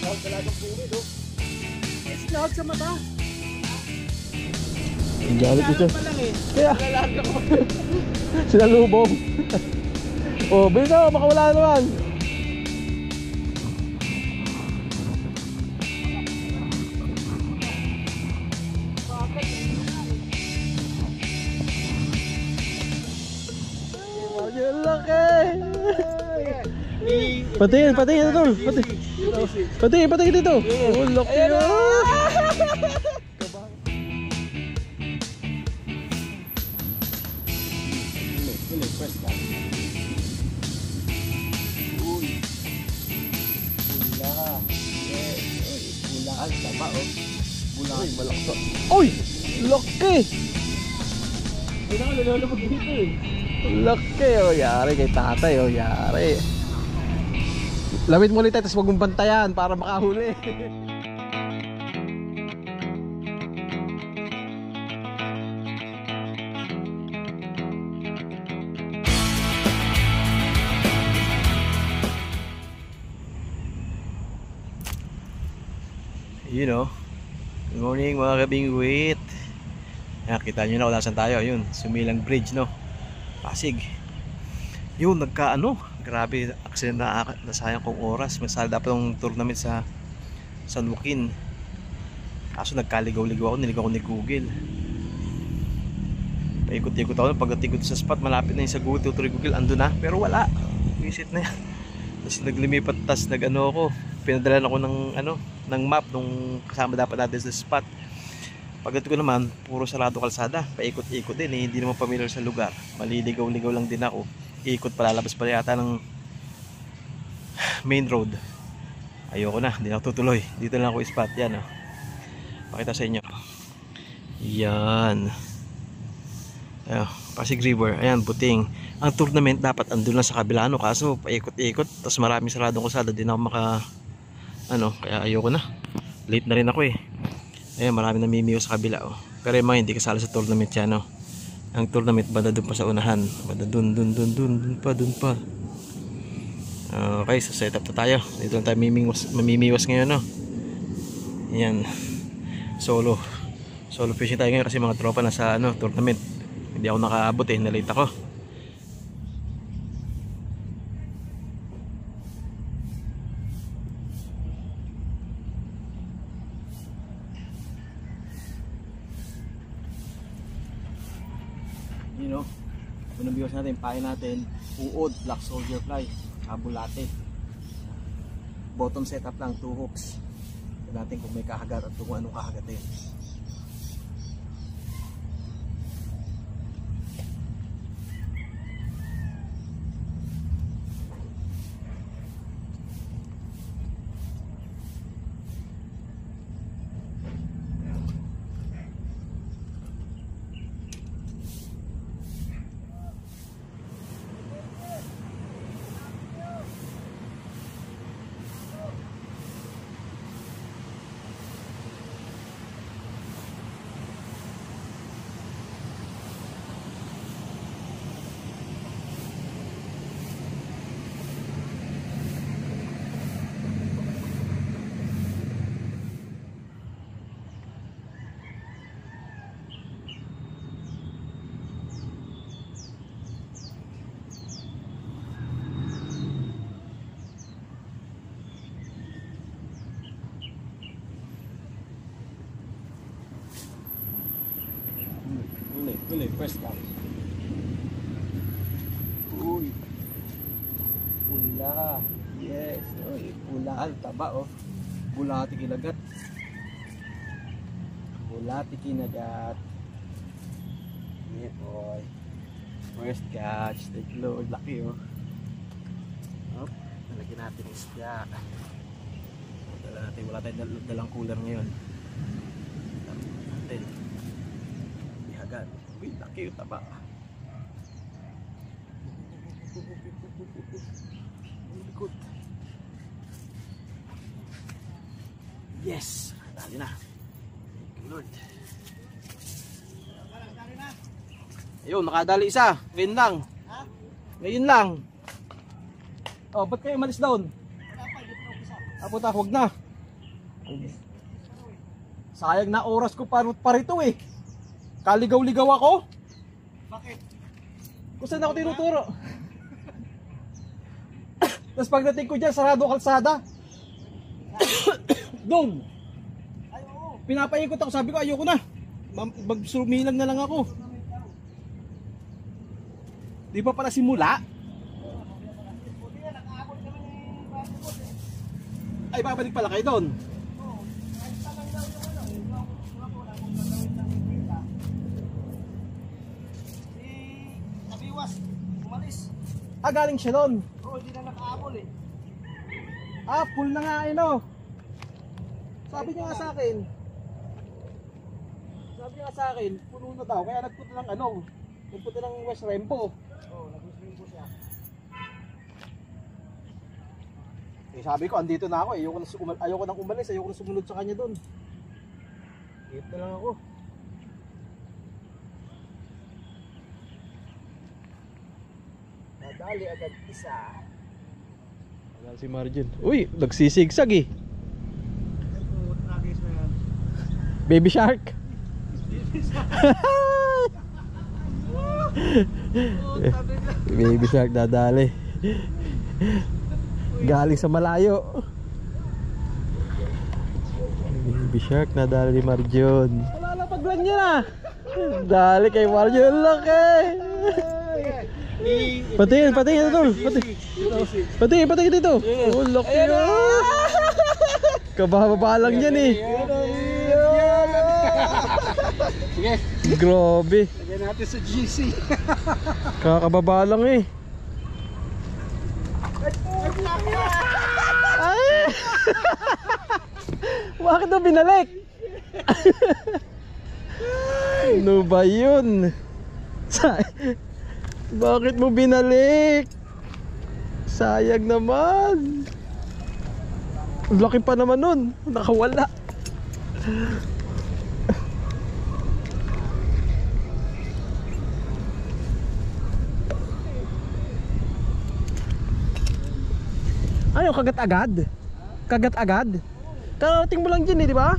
Talagang bumid oh. Snag sa mata. Ang galit ito. Kaya Lalaga ko. sinalubong. Oh, bilis na, makawala naman. Ang laki. Patingin, patingin ito. Patingin, patingin dito. Oh, laki yun. Bulaan, tama oh. Bulaan. Uy, malaksa. Uy! Laki! Ay na, lalabag dito eh. Laki, oh, yari kay tatay, oh, yari. Lawit mo ulit tayo, tapos wag mong bantayan para makahuli. You know, good morning mga kabingwit. Nakita nyo na kung nasan tayo. Yun, Sumilang Bridge, no, Pasig. Yun, grabe, accident na nasayang kong oras. Masala dapat yung tournament sa San Joaquin. Kaso nagkaligaw-ligaw ako, niligaw ko ni Google. Paikot-ikot ako, pagdating ko sa spot, malapit na yung sa Google, tutuloy Google, ando na, pero wala. Visit na yan. Tapos naglimipat, tas ako, pinadalan ako ng map nung kasama dapat natin sa spot. Pagdating ko naman, puro sarado kalsada, paikot-ikot din, hindi naman familiar sa lugar. Maliligaw-ligaw lang din ako. Ikot palalabas pala yata ng main road. Ayoko na, hindi na ako tutuloy. Dito lang ako spot, yan oh. Pakita sa inyo. Yan. Ayan, Pasig River, ayan, Buting. Ang tournament dapat andun lang sa kabila, kaso paikot-ikot, tapos maraming saradong kalsada, din ako kaya ayoko na. Late na rin ako eh. Ayan, maraming namimiyo sa kabila oh. Pero yung mga hindi kasala sa tournament yan oh. Ang tournament banda dun pa sa unahan, banda dun pa. Okay, so set up na tayo. Dito lang tayo mamimiwas ngayon no. Ayan, solo fishing tayo ngayon kasi mga tropa na sa tournament. Hindi ako nakaabot eh, nalate ako. You know, unang biwas natin, pain natin, uod, black soldier fly, kabulate. Bottom setup lang, 2 hooks. Tignan natin kung may kahagat at kung anong kahagatin. Huli, first lang. Uy. Pula. Yes. Uy, pulaan. Taba oh. Bulati kinagat. Bulati kinagat. Yeah boy. First catch. Take load. Laki oh. Up. Nalagyan natin yung isda. Dala natin. Wala tayong dalang cooler ngayon. Natin. Ihagan. Uy, laki yung taba. Likod. Yes! Dali na. Thank you Lord. Ayun, nakadali isa. Ngayon lang. Ngayon lang. Oh, ba't kayo malis down? Puta, huwag na. Sayang na oras ko parito eh. Kaligaw-ligaw ako. Bakit? Kung saan ako tinuturo. Tapos pagdating ko dyan, sarado kalsada. Doon. Ay, oo. Pinapaikot ako, sabi ko ayoko na. Magsumilang na lang ako. Di pa pala simula? Buti na, nakaabot kami ni Basketball eh. Ay, babalik pala kayo doon. Oo. Kahit talang daw yung ano, yung mga po na kung gagawin ng kita. Si Nabiwas, umalis. Ah, galing siya doon. Oo, hindi na nakaabol eh. Ah, full na nga no. Sabi niya nga sa akin. Sabi niya nga sa akin, puno na daw. Kaya nagpunta ng ano, nagpunta ng West Rempo. Oo, nag-swing po siya. Eh sabi ko, andito na ako. Ayoko nang umalis, ayoko nang sumunod sa kanya doon. Dito na lang ako. Nadali agad isa. Ayan si Margin. Uy, nagsisigsag eh. Ito, tragis na yan. Baby shark. Baby shark dadali. Galing sa malayo. Baby shark nadali Marjon. Wala na paglan niya na. Dali kay Marjon. Laki. Patingin ito. Patingin dito. Oh, laki. Kababa lang yan eh. Sige, Grabe. lagyan natin sa GC. Kakababa lang eh. Ay! Bakit na binalik? Ano ba yun? Bakit mo binalik? Sayang naman. Laki pa naman nun. Nakawala. Ano, kagat agad? Kagat agad? Karating mo lang dyan eh, di ba?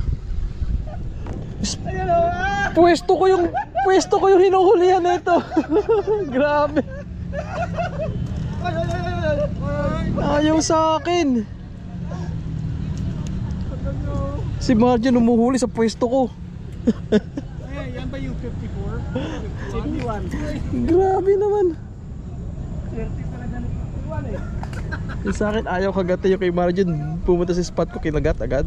Pwesto ko yung hinuhulihan nito. Grabe. Ayaw sa akin. Si Marjan umuhuli sa pwesto ko. Yan ba yung 54? 51. Grabe naman. 30 talaga ng 51 eh. Yung sa akin ayaw kagatin yung kay Marjan. Pumunta sa spot ko, kinagat agad.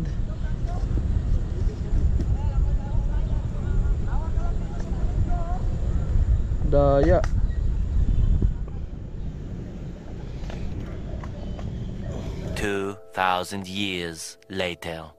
Daya. Two 2,000 years later.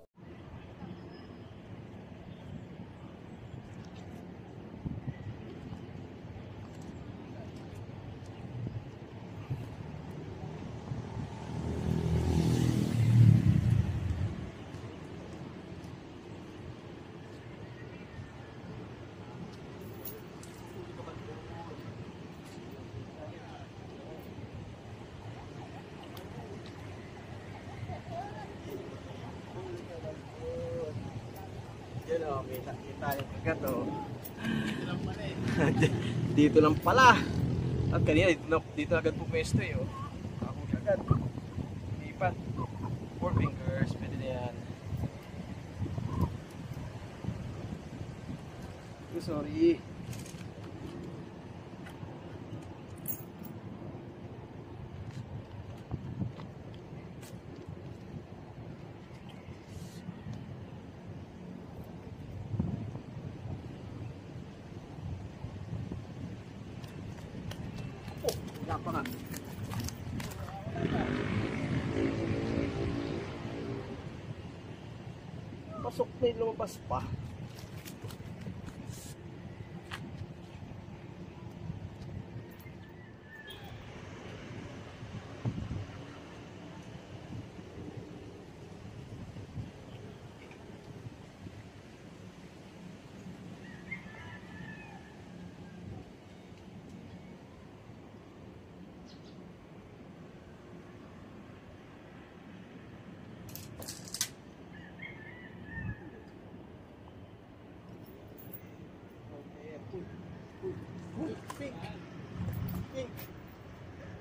Yan o, kita yung kagat o. Dito lang pala. At kanina dito agad pumesto eh o. Ako agad. Lipat. 4 fingers, pwede na yan. Oh, sorry. Wala pa nga. Pasok na yung lumabas pa.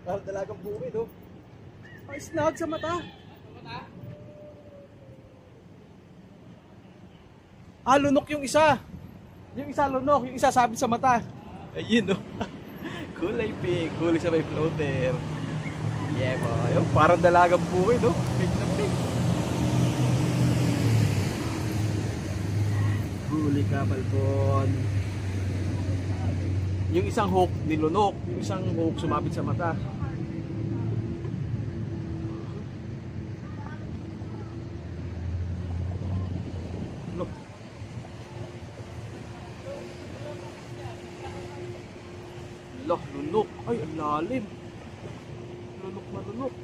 Parang dalagang bukid, oh. Ay, snag sa mata. Ah, lunok yung isa. Yung isa lunok, yung isa sabit sa mata. Ayun, oh. Kulay pink, kulay sa may floater. Yeah, boy. Oh, parang dalagang bukid, oh. Pink na pink. Huli ka, balbon. Yung isang hook nilunok, yung isang hook sumabit sa mata. Look. Loh, lunok. Ay, ang lalim. Lunok na lunok.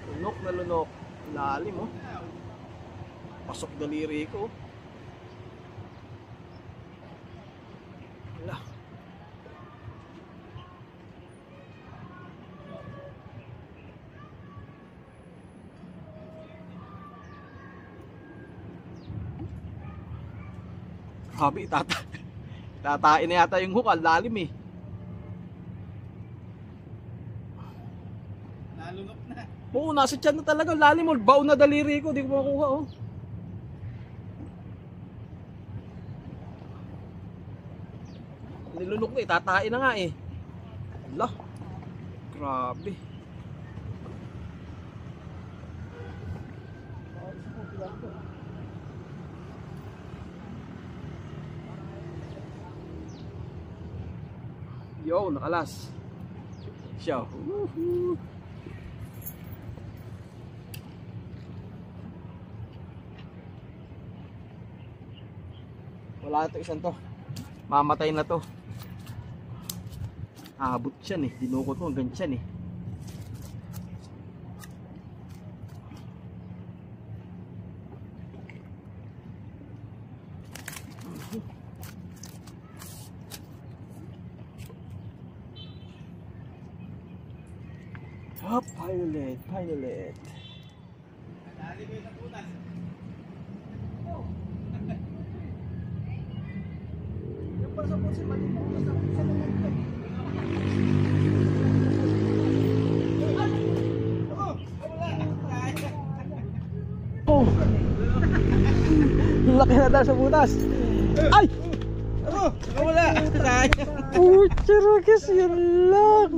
Lunok na lunok. Lalim, oh. Pasok daliri ko. Wala. Grabe, tatain na yata yung hook. Ang lalim, eh. Nalunok na. Oo, nasa tiyan na talaga. Lalim, oh. Baon na daliri ko. Di ko makuha, oh. Nilunok na, tatain na nga, eh. Allah. Grabe. Yo, nakalas. Siya. Woohoo. Wala ito isang to. Mamatay na to. Abot siya eh. Dinukot mo hanggang siya eh. Oh, pilot, pilot. Dali ko yung napunas. Yung pa sa pusin, malimutas na sa naman. Oh! Laki na dahil sa butas. Ay! Oh, wala. Pucharagas, yan lang.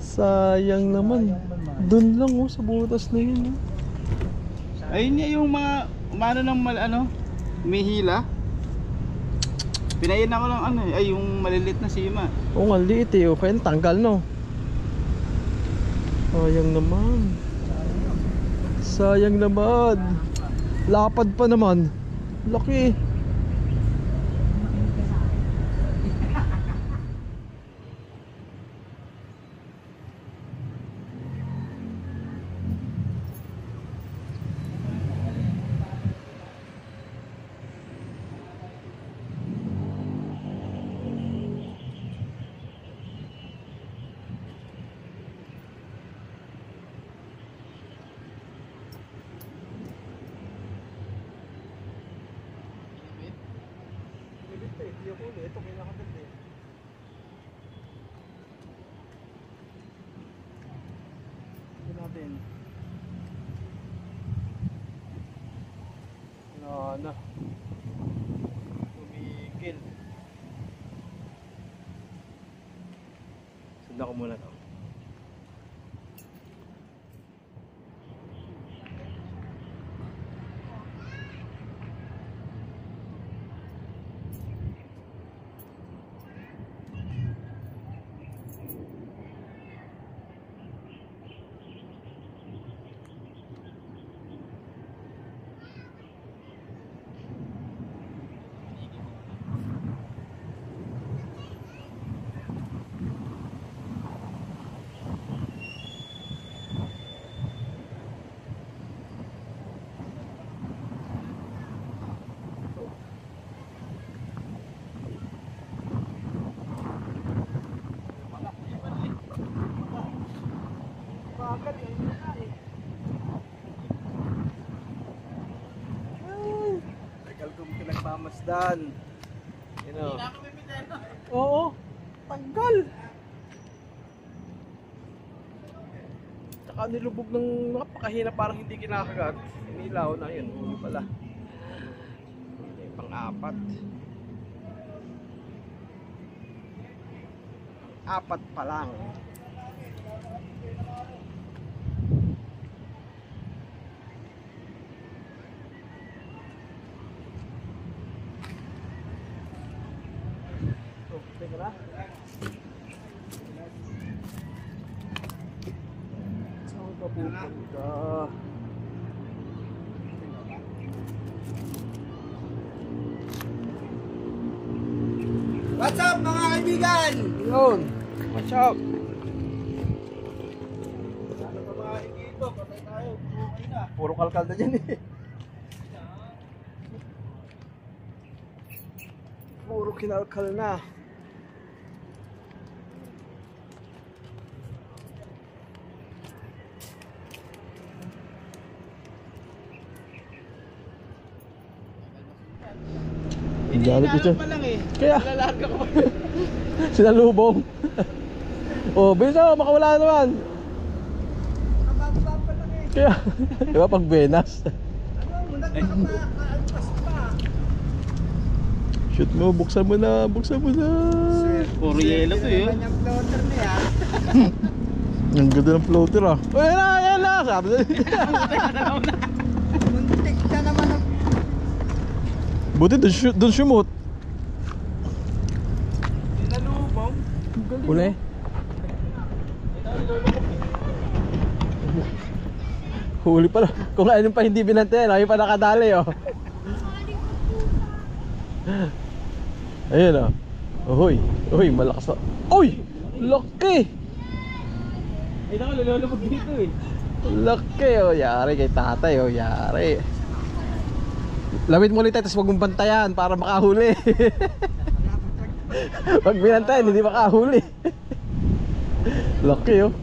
Sayang naman. Doon lang oh, sa butas na yun. Oh. Ayun niya yung mga umano ng umihila. Pinayin ako ng ay yung malilit na sima. Oo nga, liit eh. O kaya tanggal no. Sayang naman. Sayang naman. Lapad pa naman. Laki. Ito kinakatid eh. Ito natin. Na. Tumigil. Sundan ko muna to. Tandaan. You know. Oo. Tanggal. Tsaka nilubog ng napakahina, parang hindi kinakagat. Inilaw na yun. Huli pala. Pang-apat. Apat pa lang. Teka na. Saan ka pupunta? What's up mga kaibigan? Yun. Watch out. Ano ba mga dito? Patay tayo. Bumay na. Puro kalkal na dyan eh. Puro kinalkal na. Galit ito. Kaya Lalarga ko. sinalubong. Oh, bisa makawala naman. Kababa pa lang eh. Kaya, di ba pag Venas? Ano, munag makakaalpas pa. Shoot mo, buksan mo na, buksan mo na. Puro yelo to yun. Yung floater na yan. Ang ganda ng floater ah. Oh, yan na, sabi na. Muntik ka naman ang... Buti dun sumot. Sinalubong. Uli. Huli pala. Kung ano pa hindi binantayan, ayun pa nakadali oh. Ayun oh. Uy, uy, malakas na. Uy! Laki! Ito ko lulubog dito eh. Laki oh, yari kay tatay oh, yari. Lawit mo ulit tapos wag mong bantayan para makahuli. Pag binantayan, hindi makahuli. Laki oh.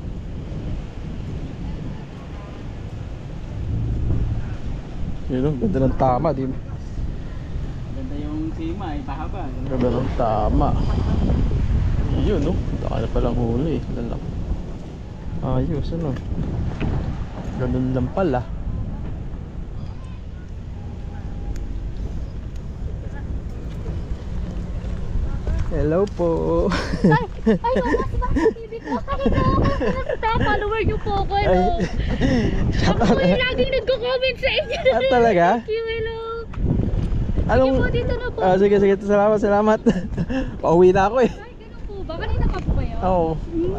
Yun oh, ganda ng tama, di ba? Ganda yung sima eh, pahaba. Ganda ng tama. Yun oh, laki na palang huli. Lalaki. Ayos ano. Ganun lang pala. Hello po. Ay, wala si Baka TV ko. Hello, kumusta? Follower niyo po ako, hello. Ako po yung laging nagko-comment sa inyo. Ah, talaga? Thank you, hello. Anong... Sige po, dito na po. Ah, sige, sige. Salamat, salamat. Pauwi na ako eh. Ay, ganun po ba? Kanina pa po kayo? Oo.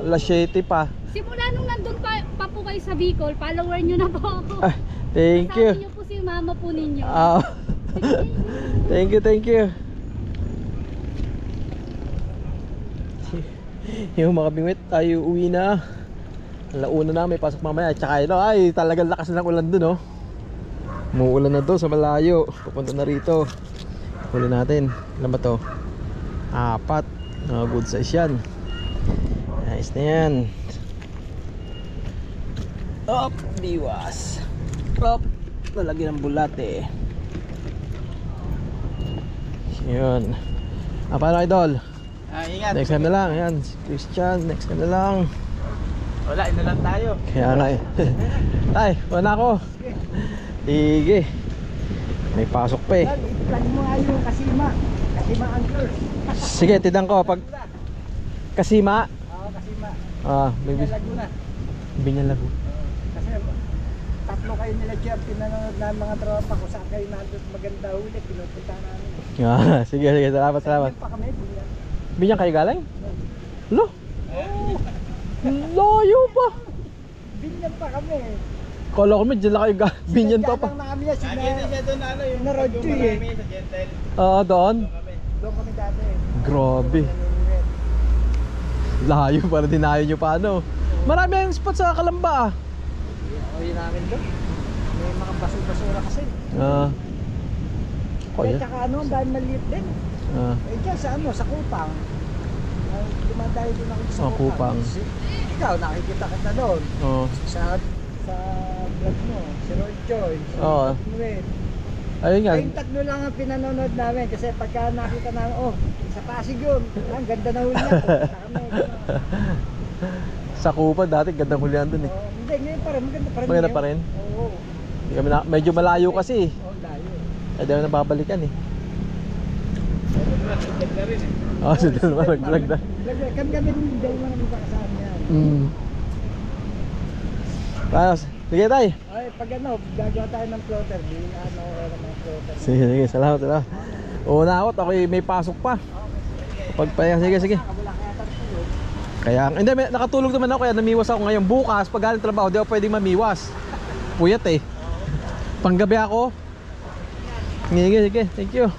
Alas 7 pa. Simula nung nandun pa po kayo sa Bicol, follower niyo na po ako. Ah, thank Sabi you. niyo po si mama po ninyo. Ah. Thank you, thank you. Yung mga bingwit, tayo uwi na. Alauna na, may pasok mamaya. Tsaka yun, ay talagang lakas na ng ulan dun oh. Muulan na to sa malayo. Pupunta na rito. Huli natin. Ilan ba to? 4. Good size yan. Nice na yan. Up, biwas. Up, lalagyan ng bulate. Yun. Paano idol? Ingat. Next time na lang, ayan, si Christian, next time na lang. Wala, ina lang tayo. Kaya nga eh. Tay, wala ako. Sige. May pasok pa eh. I-plug mo nga yung Kasima. Kasima Anglers. Sige, tidang ko pag Kasima. Oo, Kasima. Maybe Laguna. Binyalago. Kasi tatlo kayo nila Jeff, pinanonood na mga tropa ko. Saan kayo nandun maganda huli, pinupunta namin. Sige, sige, salamat, salamat. Pa kami, binyan. Binyan kayo galing? Lo? Layo pa. Binyan pa kami. Kala ko medyo lang kayo Binyan pa pa. Sinadya lang namin yan, yung Narodjo eh. Doon? Doon kami dati. Grabe. Layo para dinayo nyo pa ano. Marami ang spot sa Kalamba ah. Uwi namin doon. May mga basura kasi. Kaya? Tsaka ano, dahil maliit din. Eh dyan sa ano, sa Kupang. Dumadayo din ako sa Kupang. Ikaw, nakikita kita doon. Sa vlog mo, si Roy Joy, si Oo. Pinwet. Ayun nga. Kayong tatlo lang ang pinanonood namin kasi pagka nakita namin, oh, sa Pasig yun. Ang ganda na huli niya. Sa Kupa dati gandang hulihan dun eh. Hindi, ngayon pa rin. Maganda pa rin. Maganda pa rin? Oo. Hindi kami medyo malayo kasi eh. Oo, layo. Ay di kami nababalikan eh. Oh, si Delma nag-vlog na. Kami rin dalawa na magkakasama yan. Ayos, sige tay. Ay, pag ano, gagawa tayo ng floater. Di ano, ng floater. Sige, sige, salamat. Una ako may pasok pa. Pagpaya, sige. Wala kaya tatlo. Kaya, hindi, nakatulog naman ako kaya namiwas ako ngayon. Bukas, pag galing trabaho, di ako pwedeng mamiwas. Puyat eh. Panggabi ako. Sige, thank you.